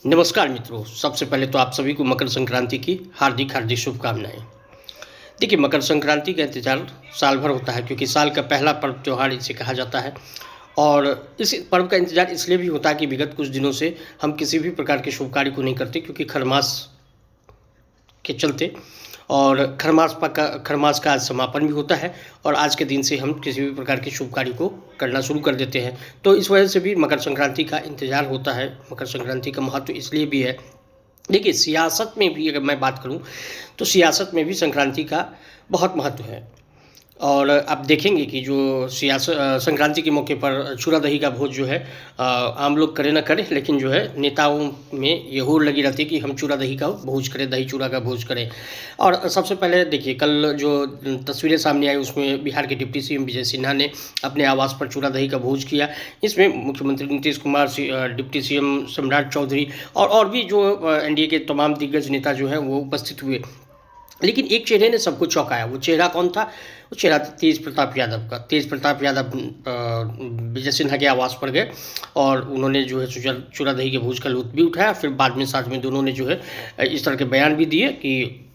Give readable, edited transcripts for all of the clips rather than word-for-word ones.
नमस्कार मित्रों, सबसे पहले तो आप सभी को मकर संक्रांति की हार्दिक हार्दिक शुभकामनाएं। देखिए, मकर संक्रांति का इंतजार साल भर होता है क्योंकि साल का पहला पर्व त्योहार इसे कहा जाता है। और इस पर्व का इंतजार इसलिए भी होता है कि विगत कुछ दिनों से हम किसी भी प्रकार के शुभ कार्य को नहीं करते क्योंकि खरमास के चलते। और खरमास का आज समापन भी होता है और आज के दिन से हम किसी भी प्रकार के शुभ कार्य को करना शुरू कर देते हैं। तो इस वजह से भी मकर संक्रांति का इंतजार होता है। मकर संक्रांति का महत्व इसलिए भी है। देखिए, सियासत में भी अगर मैं बात करूं तो सियासत में भी संक्रांति का बहुत महत्व है। और आप देखेंगे कि जो संक्रांति के मौके पर चूड़ा दही का भोज जो है, आम लोग करें ना करें, लेकिन जो है नेताओं में ये होड़ लगी रहती है कि हम चूड़ा दही का भोज करें, दही चूड़ा का भोज करें। और सबसे पहले देखिए, कल जो तस्वीरें सामने आई उसमें बिहार के डिप्टी सीएम विजय सिन्हा ने अपने आवास पर चूड़ा दही का भोज किया। इसमें मुख्यमंत्री नीतीश कुमार, डिप्टी सीएम सम्राट चौधरी और भी जो एनडीए के तमाम दिग्गज नेता जो हैं वो उपस्थित हुए। लेकिन एक चेहरे ने सबको चौंकाया। वो चेहरा कौन था? वो चेहरा था तेज प्रताप यादव का। तेज प्रताप यादव विजय सिन्हा के आवास पर गए और उन्होंने जो है चूड़ा दही के भोज का लुत्फ भी उठाया। फिर बाद में साथ में दोनों ने जो है इस तरह के बयान भी दिए कि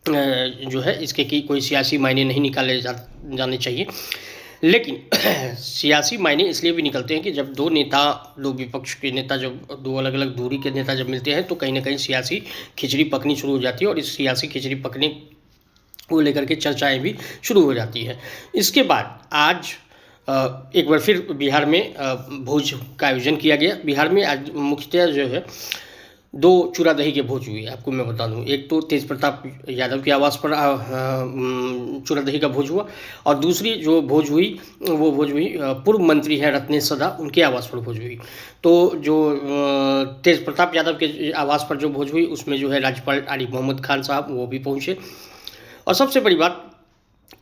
जो है इसके की कोई सियासी मायने नहीं निकाले जाने चाहिए। लेकिन सियासी मायने इसलिए भी निकलते हैं कि जब दो विपक्ष के नेता, जब दो अलग अलग दूरी के नेता जब मिलते हैं तो कहीं ना कहीं सियासी खिचड़ी पकनी शुरू हो जाती है और इस सियासी खिचड़ी पकने को लेकर के चर्चाएं भी शुरू हो जाती है। इसके बाद आज एक बार फिर बिहार में भोज का आयोजन किया गया। बिहार में आज मुख्यतः जो है दो चूड़ा दही के भोज हुए। आपको मैं बता दूं, एक तो तेज प्रताप यादव के आवास पर चूड़ा दही का भोज हुआ और दूसरी जो भोज हुई वो भोज हुई पूर्व मंत्री हैं रत्नेश सदा, उनके आवास पर भोज हुई। तो जो तेज प्रताप यादव के आवास पर जो भोज हुई उसमें जो है राज्यपाल आरिफ मोहम्मद खान साहब वो भी पहुँचे। और सबसे बड़ी बात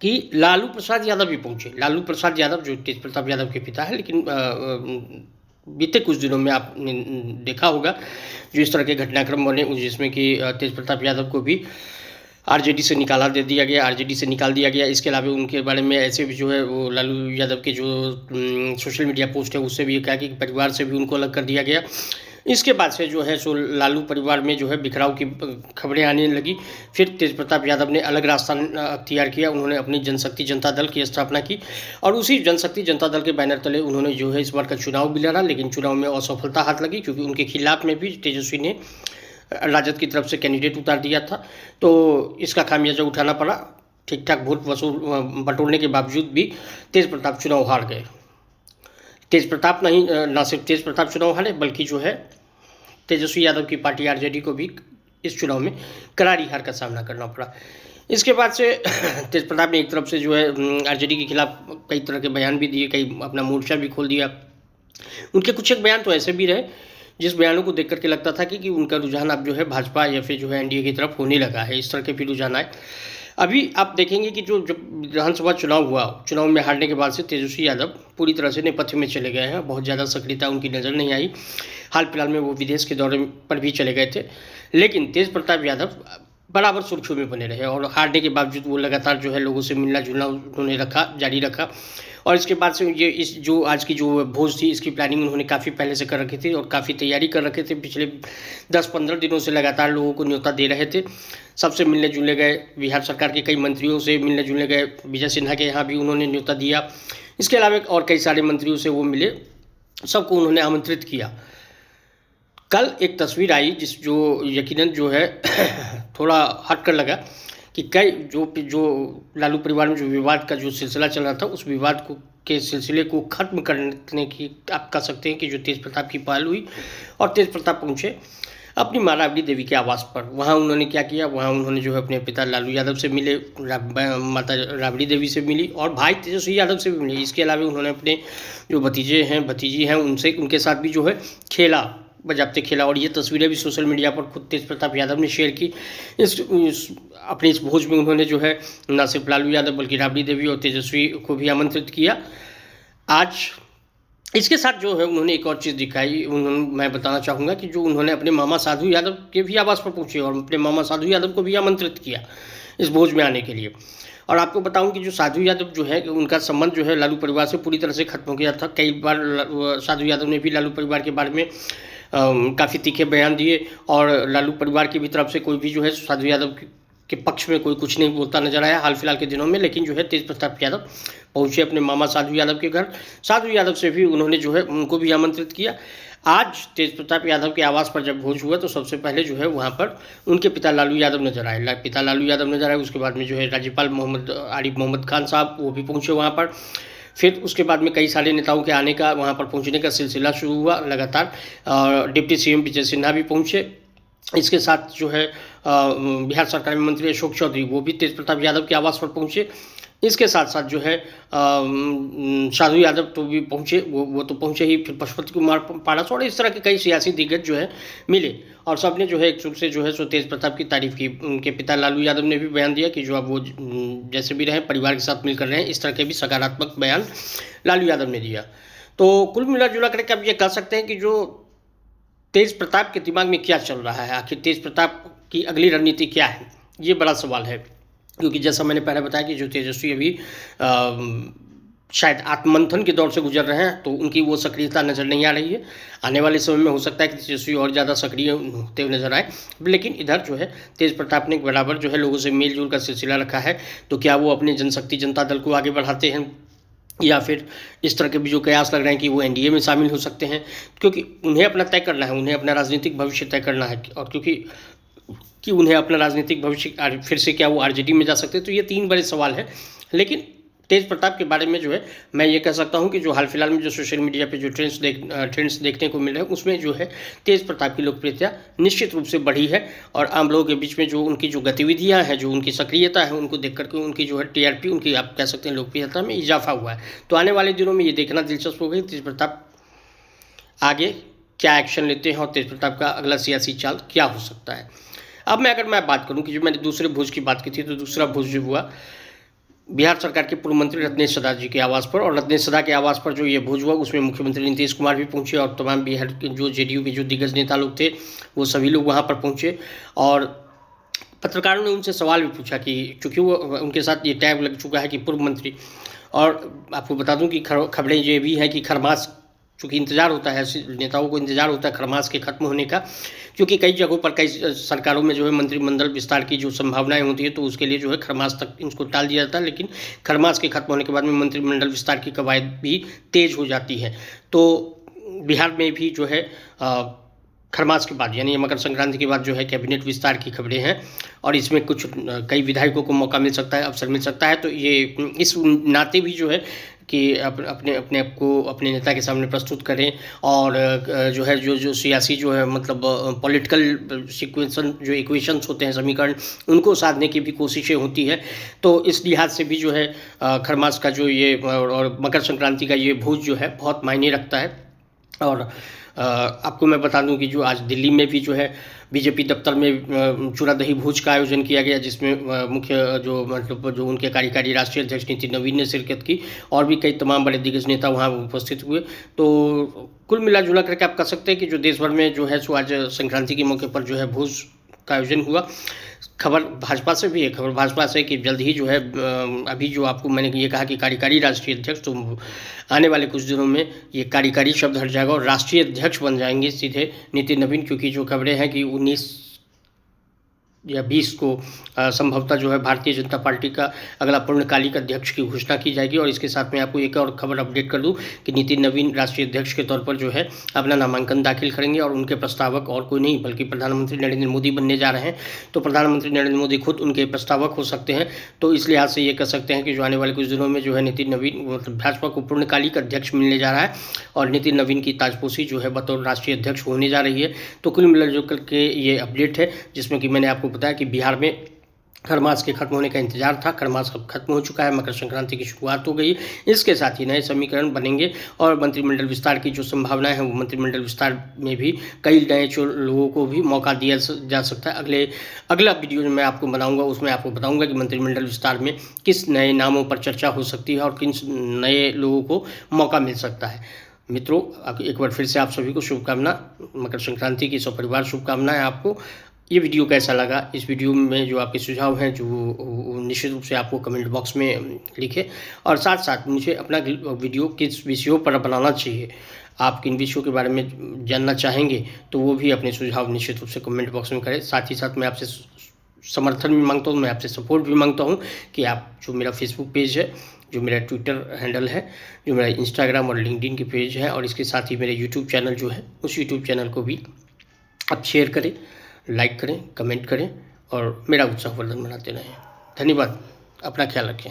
कि लालू प्रसाद यादव भी पहुँचे। लालू प्रसाद यादव जो तेज प्रताप यादव के पिता है, लेकिन बीते कुछ दिनों में आपने देखा होगा जो इस तरह के घटनाक्रम बने जिसमें कि तेज प्रताप यादव को भी आरजेडी से निकाल दिया गया। इसके अलावा उनके बारे में ऐसे भी जो है वो लालू यादव के जो सोशल मीडिया पोस्ट है उससे भी कहा कि परिवार से भी उनको अलग कर दिया गया। इसके बाद से जो है सो लालू परिवार में जो है बिखराव की खबरें आने लगी। फिर तेज प्रताप यादव ने अलग रास्ता अख्तियार किया। उन्होंने अपनी जनशक्ति जनता दल की स्थापना की और उसी जनशक्ति जनता दल के बैनर तले उन्होंने जो है इस बार का चुनाव भी लड़ा, लेकिन चुनाव में असफलता हाथ लगी क्योंकि उनके खिलाफ में भी तेजस्वी ने राजद की तरफ से कैंडिडेट उतार दिया था। तो इसका खामियाजा उठाना पड़ा। ठीक ठाक वोट बटोरने के बावजूद भी तेज प्रताप चुनाव हार गए। तेज प्रताप नहीं, ना सिर्फ तेज प्रताप चुनाव हारे बल्कि जो है तेजस्वी यादव की पार्टी आरजेडी को भी इस चुनाव में करारी हार का सामना करना पड़ा। इसके बाद से तेज प्रताप ने एक तरफ से जो है आरजेडी के खिलाफ कई तरह के बयान भी दिए, कई अपना मोर्चा भी खोल दिया। उनके कुछ एक बयान तो ऐसे भी रहे जिस बयानों को देख करके लगता था कि उनका रुझान अब जो है भाजपा या फिर जो है एनडीए की तरफ होने लगा है। इस तरह के भी रुझान आए। अभी आप देखेंगे कि जब विधानसभा चुनाव हुआ, चुनाव में हारने के बाद से तेजस्वी यादव पूरी तरह से नेपथ्य में चले गए हैं। बहुत ज़्यादा सक्रियता उनकी नज़र नहीं आई। हाल फिलहाल में वो विदेश के दौरे पर भी चले गए थे, लेकिन तेज प्रताप यादव बराबर सुर्खियों में बने रहे और हारने के बावजूद वो लगातार जो है लोगों से मिलना जुलना उन्होंने जारी रखा। और इसके बाद से ये इस जो आज की जो भोज थी इसकी प्लानिंग उन्होंने काफ़ी पहले से कर रखी थी और काफ़ी तैयारी कर रखे थे। पिछले 10-15 दिनों से लगातार लोगों को न्योता दे रहे थे। सबसे मिलने जुलने गए, बिहार सरकार के कई मंत्रियों से मिलने जुलने गए, विजय सिन्हा के यहाँ भी उन्होंने न्योता दिया। इसके अलावा और कई सारे मंत्रियों से वो मिले, सबको उन्होंने आमंत्रित किया। कल एक तस्वीर आई जो यकीनन जो है थोड़ा हट कर लगा कि कई जो लालू परिवार में जो विवाद का जो सिलसिला चल रहा था उस विवाद के सिलसिले को खत्म करने की आप कह सकते हैं कि जो तेज प्रताप की पहल हुई और तेज प्रताप पहुँचे अपनी माँ राबड़ी देवी के आवास पर। वहाँ उन्होंने क्या किया, वहाँ उन्होंने जो है अपने पिता लालू यादव से मिले, माता राबड़ी देवी से मिली और भाई तेजस्वी यादव से भी मिले। इसके अलावा उन्होंने अपने जो भतीजी हैं उनके साथ भी जो है बजाते खेला। और ये तस्वीरें भी सोशल मीडिया पर खुद तेज प्रताप यादव ने शेयर की। अपने इस भोज में उन्होंने जो है न सिर्फ लालू यादव बल्कि राबड़ी देवी और तेजस्वी को भी आमंत्रित किया। आज इसके साथ जो है उन्होंने एक और चीज़ दिखाई। मैं बताना चाहूँगा कि जो उन्होंने अपने मामा साधु यादव के भी आवास पर पहुँचे और अपने मामा साधु यादव को भी आमंत्रित किया इस भोज में आने के लिए। और आपको बताऊं कि जो साधु यादव जो है उनका संबंध जो है लालू परिवार से पूरी तरह से खत्म हो गया था। कई बार साधु यादव ने भी लालू परिवार के बारे में काफ़ी तीखे बयान दिए और लालू परिवार की भी तरफ से कोई भी जो है साधु यादव के पक्ष में कोई कुछ नहीं बोलता नजर आया हाल फिलहाल के दिनों में। लेकिन जो है तेज प्रताप यादव पहुंचे अपने मामा साधु यादव के घर। साधु यादव से भी उन्होंने जो है उनको भी आमंत्रित किया। आज तेज प्रताप यादव के आवास पर जब भोज हुआ तो सबसे पहले जो है वहाँ पर उनके पिता लालू यादव नजर आए। पिता लालू यादव नजर आए। उसके बाद में जो है राज्यपाल आरिफ मोहम्मद खान साहब वो भी पहुँचे वहाँ पर। फिर उसके बाद में कई सारे नेताओं के आने का वहाँ पर पहुँचने का सिलसिला शुरू हुआ लगातार। डिप्टी सीएम विजय सिन्हा भी पहुँचे। इसके साथ जो है बिहार सरकार में मंत्री अशोक चौधरी वो भी तेज प्रताप यादव के आवास पर पहुँचे। इसके साथ साथ जो है साधु यादव तो भी पहुँचे, वो तो पहुँचे ही। फिर पशुपति कुमार पारस और इस तरह के कई सियासी दिग्गज जो है मिले और सबने जो है एक से जो है सो तेज प्रताप की तारीफ की। उनके पिता लालू यादव ने भी बयान दिया कि जो अब वो जैसे भी रहे परिवार के साथ मिलकर रहे। इस तरह के भी सकारात्मक बयान लालू यादव ने दिया। तो कुल मिला जुला करके अब ये कह सकते हैं कि जो तेज प्रताप के दिमाग में क्या चल रहा है, आखिर तेज प्रताप की अगली रणनीति क्या है, ये बड़ा सवाल है। क्योंकि जैसा मैंने पहले बताया कि जो तेजस्वी अभी शायद आत्ममंथन के दौर से गुजर रहे हैं तो उनकी वो सक्रियता नज़र नहीं आ रही है। आने वाले समय में हो सकता है कि तेजस्वी और ज़्यादा सक्रिय होते हुए नजर आए। लेकिन इधर जो है तेज प्रताप ने बराबर जो है लोगों से मेल जोल का सिलसिला रखा है। तो क्या वो अपने जनशक्ति जनता दल को आगे बढ़ाते हैं या फिर इस तरह के भी जो कयास लग रहे हैं कि वो एनडीए में शामिल हो सकते हैं। क्योंकि उन्हें अपना तय करना है, उन्हें अपना राजनीतिक भविष्य तय करना है। और क्योंकि उन्हें अपना राजनीतिक भविष्य फिर से क्या वो आरजेडी में जा सकते हैं, तो ये तीन बड़े सवाल हैं। लेकिन तेज प्रताप के बारे में जो है मैं ये कह सकता हूँ कि जो हाल फिलहाल में जो सोशल मीडिया पे जो ट्रेंड्स देखने को मिल रहे हैं उसमें जो है तेज प्रताप की लोकप्रियता निश्चित रूप से बढ़ी है। और आम लोगों के बीच में जो उनकी जो गतिविधियाँ हैं, जो उनकी सक्रियता है, उनको देख करके उनकी जो है टीआरपी, उनकी आप कह सकते हैं लोकप्रियता में इजाफा हुआ है। तो आने वाले दिनों में ये देखना दिलचस्प होगा तेज प्रताप आगे क्या एक्शन लेते हैं और तेज प्रताप का अगला सियासी चाल क्या हो सकता है। अब अगर मैं बात करूं कि जो मैंने दूसरे भोज की बात की थी, तो दूसरा भोज जो हुआ बिहार सरकार के पूर्व मंत्री रत्नेश सदा जी के आवास पर। और रत्नेश सदा के आवास पर जो ये भोज हुआ उसमें मुख्यमंत्री नीतीश कुमार भी पहुंचे और तमाम बिहार के जो जेडीयू के जो दिग्गज नेता लोग थे वो सभी लोग वहां पर पहुंचे। और पत्रकारों ने उनसे सवाल भी पूछा कि चूँकि वो उनके साथ ये टैग लग चुका है कि पूर्व मंत्री। और आपको बता दूँ कि खबरें ये भी हैं कि खरमास, चूँकि इंतज़ार होता है, नेताओं को इंतज़ार होता है खरमास के खत्म होने का। क्योंकि कई जगहों पर कई सरकारों में जो है मंत्रिमंडल विस्तार की जो संभावनाएं होती है तो उसके लिए जो है खरमास तक इनको टाल दिया जाता है। लेकिन खरमास के खत्म होने के बाद में मंत्रिमंडल विस्तार की कवायद भी तेज हो जाती है। तो बिहार में भी जो है खरमास के बाद यानी मकर संक्रांति के बाद जो है कैबिनेट विस्तार की खबरें हैं और इसमें कुछ कई विधायकों को मौका मिल सकता है, अवसर मिल सकता है। तो ये इस नाते भी जो है कि अपने आप को अपने नेता के सामने प्रस्तुत करें और जो है जो सियासी जो है मतलब पॉलिटिकल सिक्वेंसन जो इक्वेशंस होते हैं, समीकरण, उनको साधने की भी कोशिशें होती है। तो इस लिहाज से भी जो है खरमास का जो ये और मकर संक्रांति का ये भोज जो है बहुत मायने रखता है। और आपको मैं बता दूं कि जो आज दिल्ली में भी जो है बीजेपी दफ्तर में चूड़ा दही भोज का आयोजन किया गया, जिसमें मुख्य जो मतलब जो उनके कार्यकारी राष्ट्रीय अध्यक्ष नितिन नवीन ने शिरकत की और भी कई तमाम बड़े दिग्गज नेता वहां उपस्थित हुए। तो कुल मिला जुला करके आप कह सकते हैं कि जो देश भर में जो है सो आज संक्रांति के मौके पर जो है भोज का आयोजन हुआ। खबर भाजपा से भी है, खबर भाजपा से कि जल्द ही जो है अभी जो आपको मैंने ये कहा कि कार्यकारी राष्ट्रीय अध्यक्ष, तो आने वाले कुछ दिनों में ये कार्यकारी शब्द हट जाएगा और राष्ट्रीय अध्यक्ष बन जाएंगे सीधे नितिन नवीन। क्योंकि जो खबरें हैं कि 19 या 20 को संभवतः जो है भारतीय जनता पार्टी का अगला पूर्णकालिक अध्यक्ष की घोषणा की जाएगी। और इसके साथ में आपको एक और खबर अपडेट कर दूं कि नितिन नवीन राष्ट्रीय अध्यक्ष के तौर पर जो है अपना नामांकन दाखिल करेंगे और उनके प्रस्तावक और कोई नहीं बल्कि प्रधानमंत्री नरेंद्र मोदी बनने जा रहे हैं। तो प्रधानमंत्री नरेंद्र मोदी खुद उनके प्रस्तावक हो सकते हैं। तो इस लिहाज से ये कह सकते हैं कि जो आने वाले कुछ दिनों में जो है नितिन नवीन मतलब भाजपा को पूर्णकालिक अध्यक्ष मिलने जा रहा है और नितिन नवीन की ताजपोशी जो है बतौर राष्ट्रीय अध्यक्ष होने जा रही है। तो कुल मिलाजुल के ये अपडेट है जिसमें कि मैंने आपको बताया कि बिहार में खरमास के खत्म होने का इंतजार था। खरमास अब खत्म हो चुका है, मकर संक्रांति की शुरुआत हो गई। इसके साथ ही नए समीकरण बनेंगे और मंत्रिमंडल विस्तार की जो संभावनाएं हैं वो मंत्रिमंडल विस्तार में भी कई नए लोगों को भी मौका दिया जा सकता है। अगला वीडियो जो मैं आपको बनाऊंगा उसमें आपको बताऊंगा कि मंत्रिमंडल विस्तार में किस नए नामों पर चर्चा हो सकती है और किन नए लोगों को मौका मिल सकता है। मित्रों, एक बार फिर से आप सभी को शुभकामना, मकर संक्रांति की सपरिवार शुभकामनाएं आपको। ये वीडियो कैसा लगा, इस वीडियो में जो आपके सुझाव हैं जो निश्चित रूप से आपको कमेंट बॉक्स में लिखें और साथ साथ मुझे अपना वीडियो किस विषयों पर बनाना चाहिए आप किन विषयों के बारे में जानना चाहेंगे तो वो भी अपने सुझाव निश्चित रूप से कमेंट बॉक्स में करें। साथ ही साथ मैं आपसे समर्थन भी मांगता हूँ, मैं आपसे सपोर्ट भी मांगता हूँ कि आप जो मेरा फेसबुक पेज है, जो मेरा ट्विटर हैंडल है, जो मेरा इंस्टाग्राम और लिंक्डइन के पेज है, और इसके साथ ही मेरे यूट्यूब चैनल जो है उस यूट्यूब चैनल को भी आप शेयर करें, लाइक करें, कमेंट करें और मेरा उत्साहवर्धन बनाते रहें। धन्यवाद। अपना ख्याल रखें।